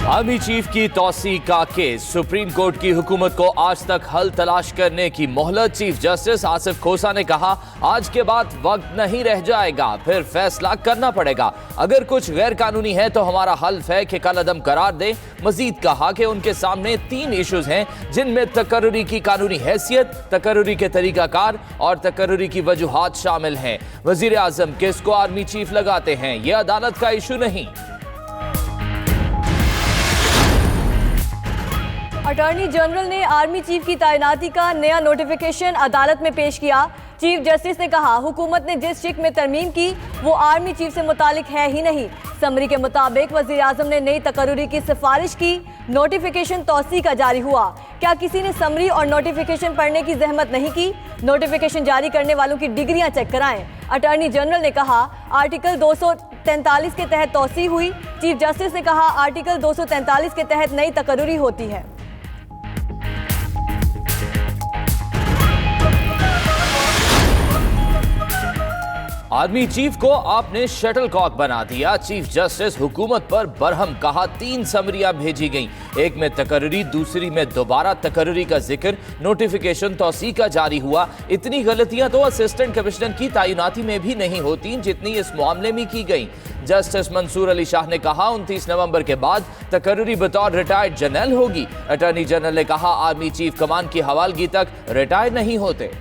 Army chief की तौसी का case, supreme court की हुकूमत को आज तक हल तलाश करने की मोहलत। चीफ जस्टिस आसिफ खोसा ने कहा, आज के बाद वक्त नहीं रह जाएगा, फिर फैसला करना पड़ेगा। अगर कुछ गैर कानूनी है तो हमारा हल्फ है कि कल अदम करार दें। मजीद कहा कि उनके सामने 3 इश्यूज हैं जिनमें तकर्रुरी की कानूनी हैसियत, तकर्रुरी के तरीकाकार और तकर्रुरी की वजूहात शामिल हैं। वजीर आजम किसको आर्मी चीफ लगाते हैं, यह अदालत का इशू नहीं। अटॉर्नी जनरल ने आर्मी चीफ की तैनाती का नया नोटिफिकेशन अदालत में पेश किया। चीफ जस्टिस ने कहा, हुकूमत ने जिस शिक में तरमीम की वो आर्मी चीफ से मुतालिक है ही नहीं। समरी के मुताबिक वजीर आजम ने नई तकर्रुरी की सिफारिश की। नोटिफिकेशन तौसी का जारी हुआ। क्या किसी ने समरी और नोटिफिकेशन पढ़ने की जहमत नहीं की? नोटिफिकेशन जारी करने वालों की डिग्रियां चेक कराएं। अटॉर्नी जनरल ने कहा, आर्टिकल 243 के तहत तौसी हुई। चीफ जस्टिस ने कहा, आर्टिकल 243 के तहत नई तकर्रुरी होती है। आर्मी चीफ को आपने शटल कॉक बना दिया। चीफ जस्टिस हुकूमत पर बरहम, कहा 3 समरियां भेजी गईं, एक में तकर्रुरी, दूसरी में दोबारा तकर्रुरी का जिक्र, नोटिफिकेशन तौसी का जारी हुआ। इतनी गलतियां तो असिस्टेंट कमिश्नर की तैनाती में भी नहीं होती जितनी इस मामले में की गई। जस्टिस मंसूर अली शाह ने कहा, 29 नवंबर के बाद तकर्रुरी बतौर रिटायर्ड जनरल होगी। अटॉर्नी जनरल ने कहा, आर्मी चीफ कमान की हवालगी तक रिटायर नहीं होते।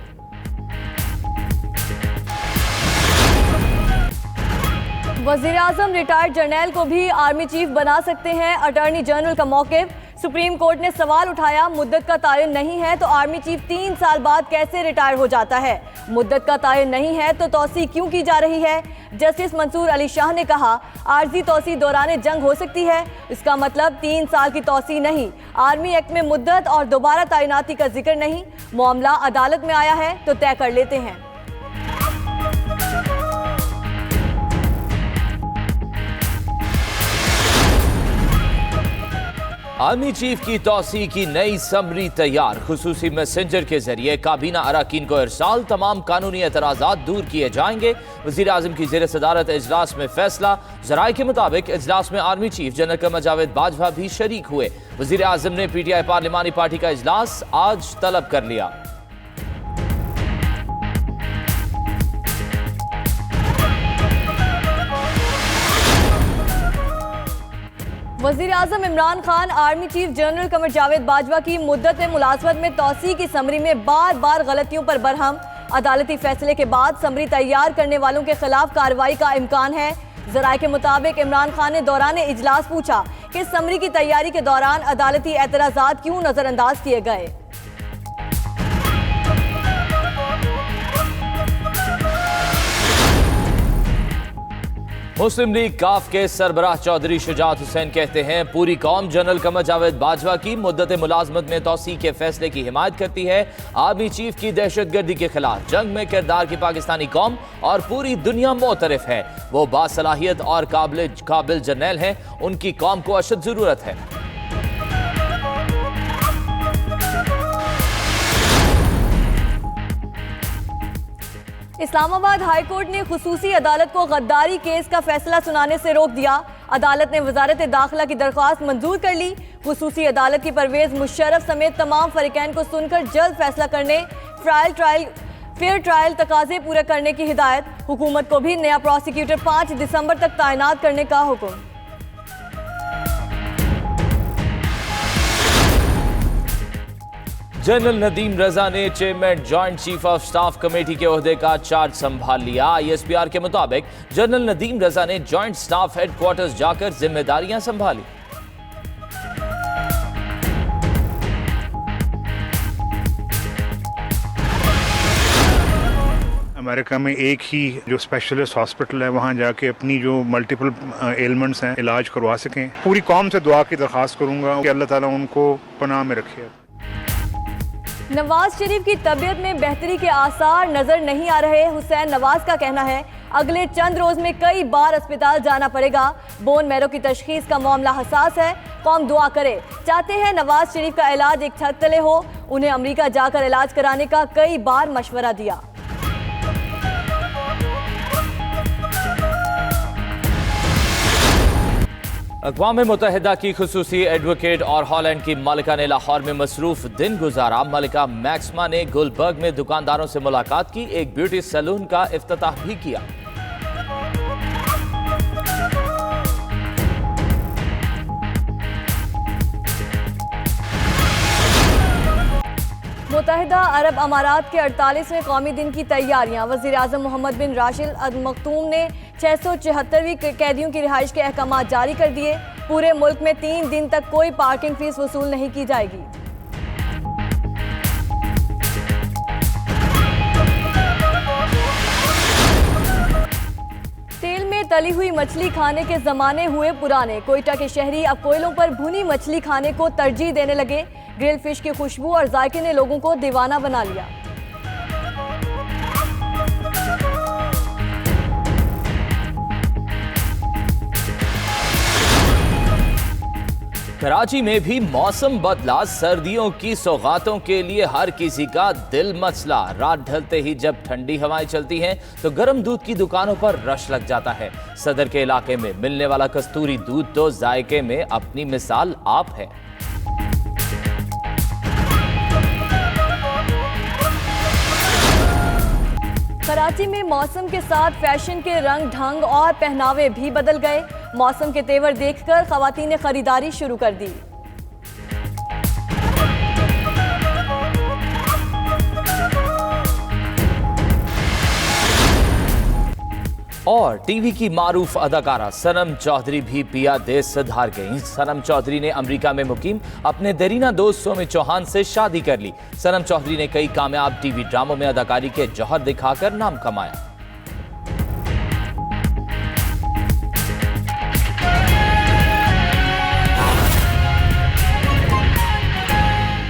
वजीर आजम रिटायर्ड जर्नैल को भी आर्मी चीफ बना सकते हैं, अटॉर्नी जनरल का मौक़िफ़। सुप्रीम कोर्ट ने सवाल उठाया, मुद्दत का तयन नहीं है तो आर्मी चीफ 3 साल बाद कैसे रिटायर हो जाता है? मुद्दत का तयन नहीं है तो तौसी क्यों की जा रही है? जस्टिस मंसूर अली शाह ने कहा, आर्जी तौसी दौरान जंग हो सकती है, इसका मतलब 3 साल की तौसी नहीं। आर्मी एक्ट में मुद्दत और दोबारा तैनाती का जिक्र नहीं। मामला अदालत में आया है तो तय कर लेते हैं। आर्मी चीफ की तौसी की नई समरी तैयार, खुसूसी मैसेंजर के जरिए काबीना अराकीन को इरसाल, तमाम कानूनी एतराज़ात दूर किए जाएंगे। वज़ीर आज़म की ज़ेर सदारत इजलास में फैसला। ज़राए के मुताबिक इजलास में army chief general Qamar Javed Bajwa भी शरीक हुए। वज़ीर आज़म ने PTI पार्लिमानी पार्टी का इजलास आज तलब कर लिया। वज़ीर आज़म Imran Khan army chief general Qamar Javed Bajwa की मुद्दत मुलाजमत में तौसी की समरी में बार बार गलतियों पर बरहम। अदालती फैसले के बाद समरी तैयार करने वालों के खिलाफ कार्रवाई का इम्कान है। ज़राए के मुताबिक इमरान खान ने दौरान इजलास पूछा कि समरी की तैयारी के दौरान अदालती एतराज़ात क्यों नज़रअंदाज किए गए। मुस्लिम लीग काफ के सरबराह चौधरी शुजात हुसैन कहते हैं, पूरी कौम जनरल कमर जावेद बाजवा की मुद्दत मुलाजमत में तौसी के फैसले की हिमायत करती है। आर्मी चीफ की दहशतगर्दी के खिलाफ जंग में किरदार की पाकिस्तानी कौम और पूरी दुनिया मोतरफ है। वो बासलाहियत और काबिल जर्नैल हैं, उनकी कौम को अशद जरूरत है। इस्लामाबाद हाई कोर्ट ने खुसूसी अदालत को गद्दारी केस का फैसला सुनाने से रोक दिया। अदालत ने वजारत दाखिला की दरख्वास्त मंजूर कर ली। खुसूसी अदालत की परवेज मुशर्रफ समेत तमाम फरीकैन को सुनकर जल्द फैसला करने, फेयर ट्रायल तकाजे पूरे करने की हिदायत। हुकूमत को भी नया प्रोसिक्यूटर 5 दिसंबर तक तैनात करने का हुक्म। जनरल नदीम रजा ने chairman joint chief of staff committee के ओहदे का चार्ज संभाल लिया। ISPR के मुताबिक जनरल नदीम रजा ने जॉइंट स्टाफ हेडक्वार्टर्स जाकर जिम्मेदारियां संभाली। अमेरिका में एक ही जो स्पेशलिस्ट हॉस्पिटल है, वहाँ जाके अपनी जो मल्टीपल एलिमेंट्स हैं इलाज करवा सकें। पूरी कौम से दुआ की दरख्वास्त करूँगा कि अल्लाह ताला उनको पनाह में रखे। नवाज शरीफ की तबीयत में बेहतरी के आसार नजर नहीं आ रहे। हुसैन नवाज का कहना है, अगले चंद रोज में कई बार अस्पताल जाना पड़ेगा। बोन मैरो की तशखीस का मामला हसास है, कौम दुआ करे। चाहते हैं नवाज शरीफ का इलाज एक छत तले हो। उन्हें अमेरिका जाकर इलाज कराने का कई बार मशवरा दिया। अक़वाम मुत्तहिदा की खुसूसी एडवोकेट और हॉलैंड की मलिका ने लाहौर में मसरूफ दिन गुजारा। मलिका मैक्समा ने गुलबर्ग में दुकानदारों से मुलाकात की, एक ब्यूटी सैलून का इफ्तिताह भी किया। मुत्तहिदा अरब अमारात के 48वें कौमी दिन की तैयारियां। वज़ीर आज़म मोहम्मद बिन राशिद अल मखतूम ने 674वीं कैदियों की रिहाइश के अहकाम जारी कर दिए। पूरे मुल्क में 3 दिन तक कोई पार्किंग फीस वसूल नहीं की जाएगी। तेल में तली हुई मछली खाने के जमाने हुए पुराने। कोयटा के शहरी अब कोयलों पर भुनी मछली खाने को तरजीह देने लगे। ग्रिल फिश की खुशबू और जायके ने लोगों को दीवाना बना लिया। कराची में भी मौसम बदला। सर्दियों की सौगातों के लिए हर किसी का दिल मचला। रात ढलते ही जब ठंडी हवाएं चलती हैं तो गर्म दूध की दुकानों पर रश लग जाता है। सदर के इलाके में मिलने वाला कस्तूरी दूध तो जायके में अपनी मिसाल आप है। कराची में मौसम के साथ फैशन के रंग ढंग और पहनावे भी बदल गए। मौसम के तेवर देखकर खवातीन ने खरीदारी शुरू कर दी। और टीवी की मारूफ अदाकारा सनम चौधरी भी पिया देश से धार गईं। सनम चौधरी ने अमेरिका में मुकीम अपने देरीना दोस्त सोमी चौहान से शादी कर ली। सनम चौधरी ने कई कामयाब टीवी ड्रामों में अदाकारी के जौहर दिखाकर नाम कमाया।